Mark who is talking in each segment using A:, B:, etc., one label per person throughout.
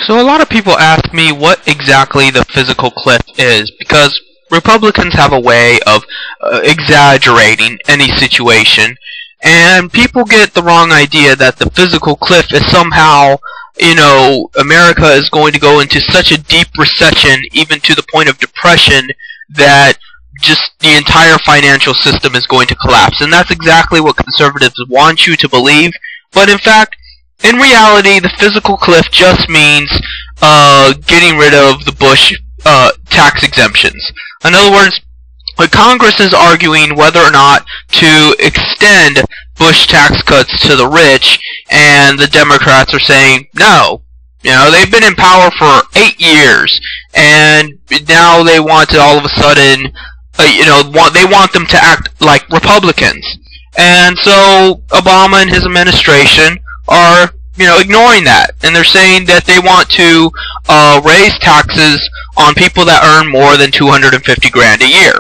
A: So a lot of people ask me what exactly the physical cliff is, because Republicans have a way of exaggerating any situation, and people get the wrong idea that the physical cliff is somehow, America is going to go into such a deep recession, even to the point of depression, that just the entire financial system is going to collapse. And that's exactly what conservatives want you to believe, but in fact, in reality, the physical cliff just means getting rid of the Bush tax exemptions. In other words, Congress is arguing whether or not to extend Bush tax cuts to the rich, and the Democrats are saying no. They've been in power for 8 years, and now they want to all of a sudden, they want them to act like Republicans. And so Obama and his administration are, ignoring that, and they're saying that they want to raise taxes on people that earn more than $250 grand a year.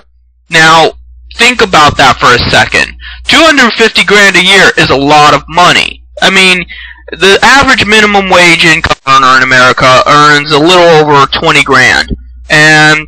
A: Now, think about that for a second. $250 grand a year is a lot of money. I mean, the average minimum wage income earner in America earns a little over 20 grand, and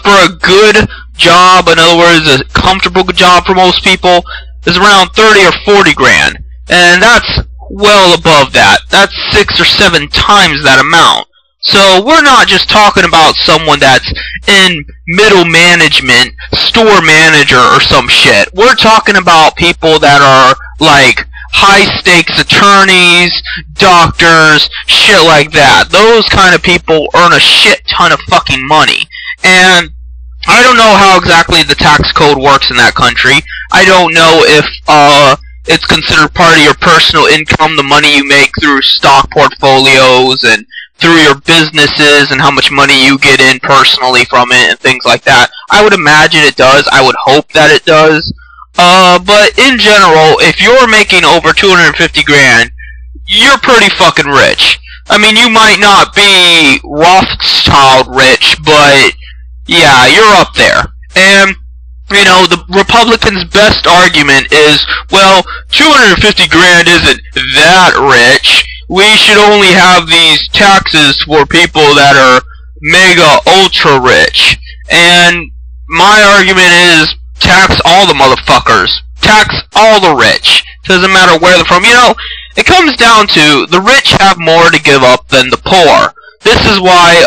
A: for a good job, in other words, a comfortable job for most people, is around 30 or 40 grand, and that's well above that. That's 6 or 7 times that amount. So we're not just talking about someone that's in middle management, store manager or some shit. We're talking about people that are like high stakes attorneys, doctors, shit like that. Those kind of people earn a shit ton of fucking money. And I don't know how exactly the tax code works in that country. I don't know if it's considered part of your personal income, the money you make through stock portfolios and through your businesses, and how much money you get in personally from it and things like that. I would imagine it does. I would hope that it does. But in general, if you're making over 250 grand, you're pretty fucking rich. I mean, you might not be Rothschild rich, but yeah, you're up there. And the Republicans' best argument is, well, 250 grand isn't that rich. We should only have these taxes for people that are mega ultra rich. And my argument is, tax all the motherfuckers. Tax all the rich. Doesn't matter where they're from. It comes down to, the rich have more to give up than the poor. This is why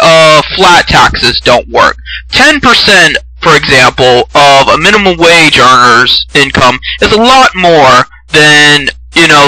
A: flat taxes don't work. 10%, for example, of a minimum wage earner's income is a lot more than,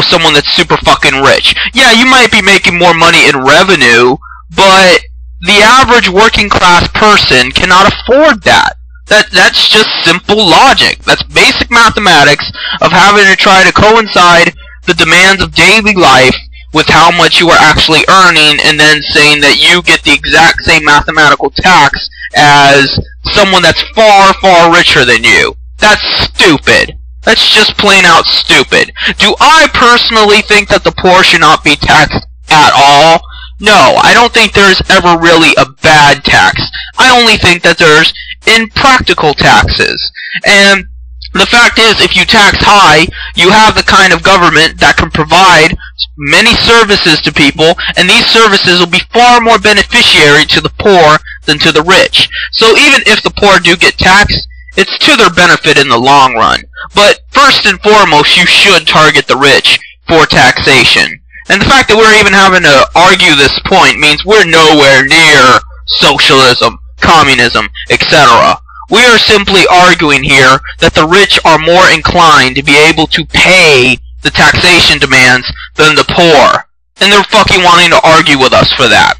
A: someone that's super fucking rich. Yeah, you might be making more money in revenue, but the average working class person cannot afford that. That's just simple logic. That's basic mathematics of having to try to coincide the demands of daily life with how much you are actually earning, and then saying that you get the exact same mathematical tax as someone that's far, far richer than you. That's stupid. That's just plain out stupid. Do I personally think that the poor should not be taxed at all? No, I don't think there's ever really a bad tax. I only think that there's impractical taxes. And the fact is, if you tax high, you have the kind of government that can provide many services to people, and these services will be far more beneficiary to the poor than to the rich. So even if the poor do get taxed, it's to their benefit in the long run. But first and foremost, you should target the rich for taxation. And the fact that we're even having to argue this point means we're nowhere near socialism, communism, etc. We are simply arguing here that the rich are more inclined to be able to pay the taxation demands than the poor. And they're fucking wanting to argue with us for that.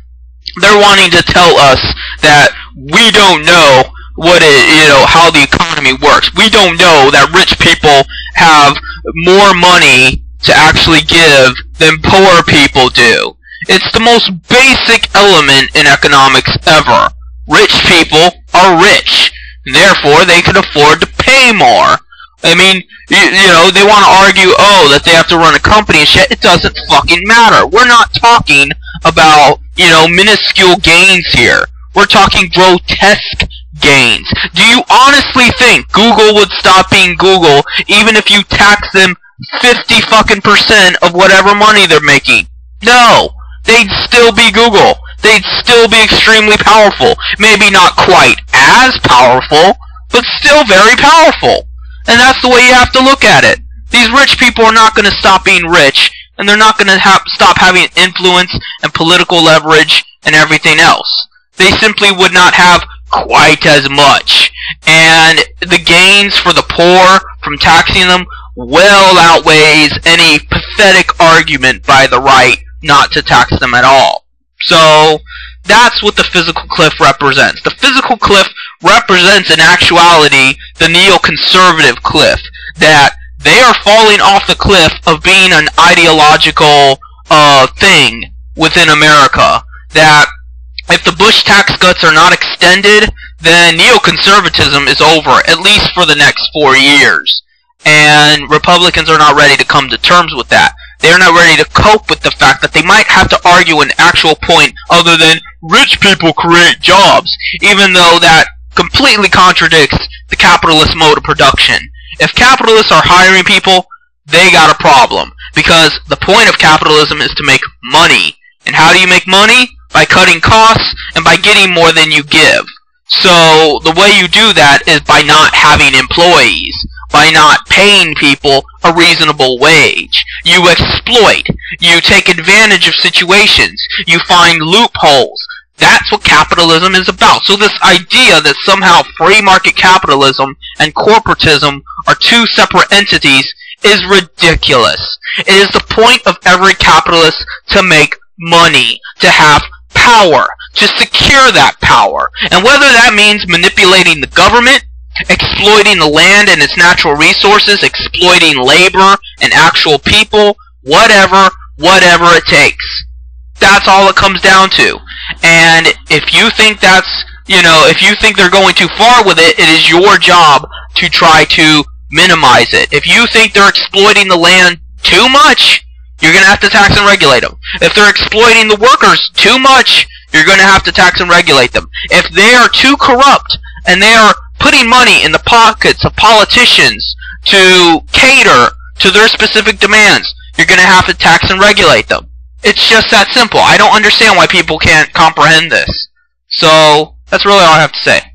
A: They're wanting to tell us that we don't know how the economy works. We don't know that rich people have more money to actually give than poor people do. It's the most basic element in economics ever. Rich people are rich. Therefore, they can afford to pay more. I mean, they want to argue, that they have to run a company and shit. It doesn't fucking matter. We're not talking about, minuscule gains here. We're talking grotesque gains. Do you honestly think Google would stop being Google even if you tax them 50% of whatever money they're making? No. they'd still be Google. They'd still be extremely powerful. Maybe not quite as powerful, but still very powerful. And that's the way you have to look at it. These rich people are not going to stop being rich, and they're not going to stop having influence and political leverage and everything else. They simply would not have quite as much. And the gains for the poor from taxing them well outweighs any pathetic argument by the right not to tax them at all. So that's what the fiscal cliff represents. The fiscal cliff represents in actuality the neo-conservative cliff, that they are falling off the cliff of being an ideological thing within America. That if the Bush tax cuts are not extended, then neo-conservatism is over, at least for the next 4 years. And Republicans are not ready to come to terms with that. They are not ready to cope with the fact that they might have to argue an actual point other than rich people create jobs, even though that completely contradicts the capitalist mode of production. If capitalists are hiring people, they got a problem, because the point of capitalism is to make money. And how do you make money? By cutting costs and by getting more than you give. So the way you do that is by not having employees, by not paying people a reasonable wage. You exploit. You take advantage of situations. You find loopholes. That's what capitalism is about. So this idea that somehow free market capitalism and corporatism are two separate entities is ridiculous. It is the point of every capitalist to make money, to have power, to secure that power. And whether that means manipulating the government, exploiting the land and its natural resources, exploiting labor and actual people, whatever it takes. That's all it comes down to. And if you think if you think they're going too far with it, it is your job to try to minimize it. If you think they're exploiting the land too much, you're going to have to tax and regulate them. If they're exploiting the workers too much, you're going to have to tax and regulate them. If they are too corrupt and they are putting money in the pockets of politicians to cater to their specific demands, you're going to have to tax and regulate them. It's just that simple. I don't understand why people can't comprehend this. So, that's really all I have to say.